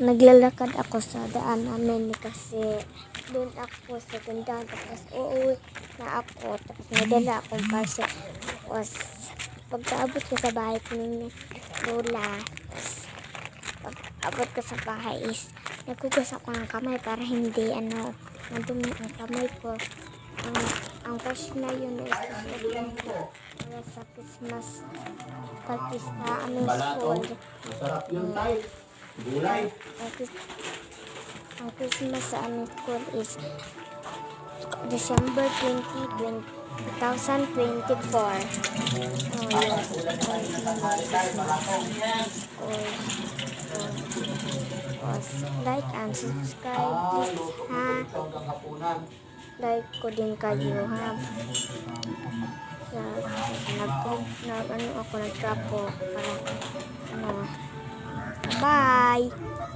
Naglalakad ako sa daan namin kasi doon ako sa tindahan. Tapos uuwi na ako. Tapos nadala akong parcel. Tapos pagkaabot ko sa bahay ko ng lola. Tapos pag-abot ko sa bahay is naghugas ako ng kamay para hindi madumi ang kamay ko. Ang cash na yun is susutin ko para sa Christmas party sa aming school. Masarap yun, tay. Gulay. Ang Christmas sa aming school is December 20, 2024. Oh, yes. Like and subscribe, please, ha? Like ko din kayo, ha? Nag-trapo para, bye!